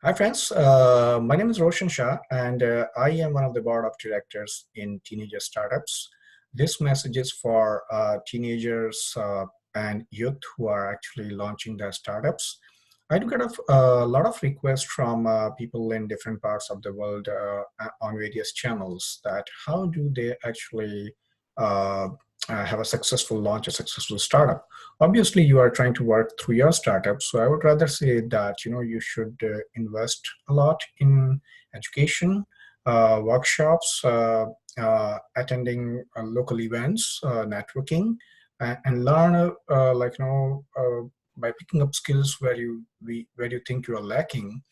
Hi, friends. My name is Roshan Shah, and I am one of the board of directors in Teenager Startups. This message is for teenagers and youth who are actually launching their startups. I do get a lot of requests from people in different parts of the world on various channels that how do they actually uh, have a successful launch, a successful startup. Obviously, you are trying to work through your startup, so I would rather say that you should invest a lot in education, workshops, attending local events, networking, and learn by picking up skills where you think you are lacking.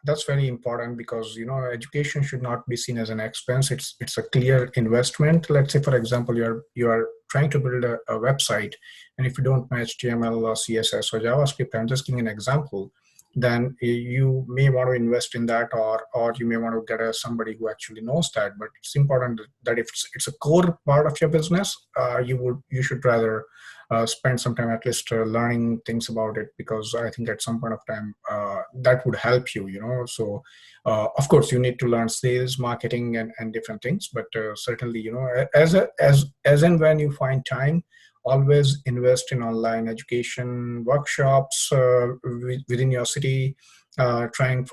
That's very important because education should not be seen as an expense. It's a clear investment. Let's say, for example, you are trying to build a website, and if you don't know HTML or CSS or JavaScript, I'm just giving an example, then you may want to invest in that, or you may want to get somebody who actually knows that. But it's important that if it's a core part of your business, you should rather spend some time at least learning things about it, because I think at some point of time that would help you. So of course you need to learn sales, marketing, and different things, but certainly as and when you find time, always invest in online education workshops within your city, trying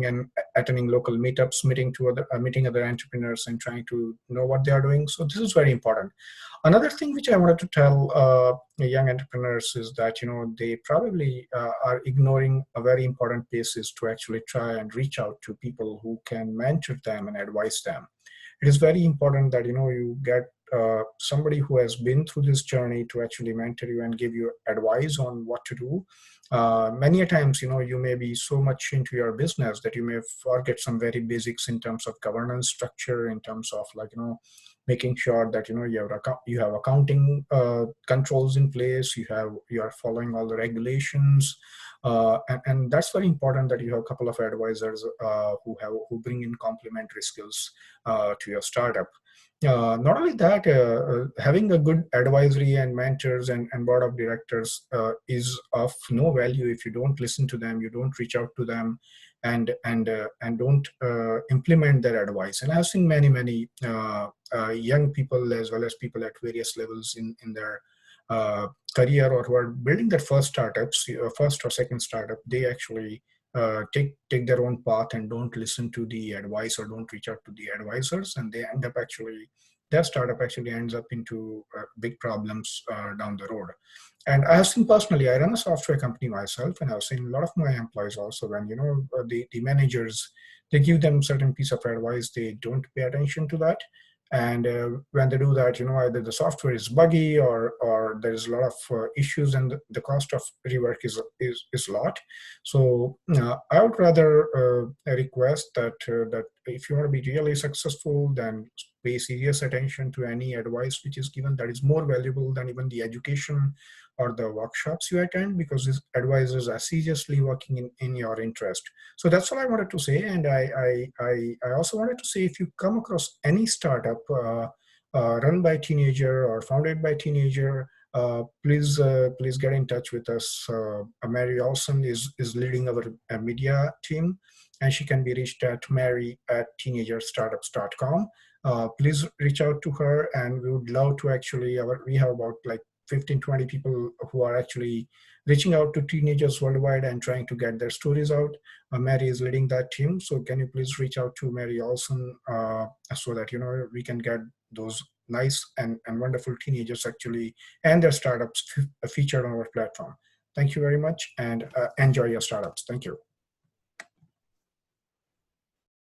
and attending local meetups, meeting other entrepreneurs and trying to know what they are doing. So this is very important. Another thing which I wanted to tell young entrepreneurs is that they probably are ignoring a very important piece, is to actually try and reach out to people who can mentor them and advise them. It is very important that you get somebody who has been through this journey to actually mentor you and give you advice on what to do. Many a times you may be so much into your business that you may forget some very basics in terms of governance structure, in terms of making sure that you have accounting controls in place, you are following all the regulations, and that's very important that you have a couple of advisors who bring in complementary skills to your startup. Not only that, having a good advisory and mentors and board of directors is of no value if you don't listen to them, you don't reach out to them, and don't implement their advice. And I've seen many young people, as well as people at various levels in their career, or who are building their first startups, first or second startup, they actually take their own path and don't listen to the advice or don't reach out to the advisors, and they end up actually, their startup actually ends up into big problems down the road. And I have seen personally, I run a software company myself, and I've seen a lot of my employees also, when the managers, they give them certain piece of advice, they don't pay attention to that. And when they do that, either the software is buggy, or there's a lot of issues, and the cost of rework is a lot. So I would rather request that if you want to be really successful, then pay serious attention to any advice which is given. That is more valuable than even the education or the workshops you attend, because these advisors are seriously working in your interest. So that's all I wanted to say. And I also wanted to say, if you come across any startup run by teenager or founded by teenager, please get in touch with us. Mary Olson is leading our media team, and she can be reached at mary@teenagerstartups.com. Please reach out to her, and we would love to actually, we have about like 15-20 people who are actually reaching out to teenagers worldwide and trying to get their stories out. Mary is leading that team, so can you please reach out to Mary Olson, so that we can get those nice and wonderful teenagers actually, and their startups featured on our platform. Thank you very much, and enjoy your startups. Thank you.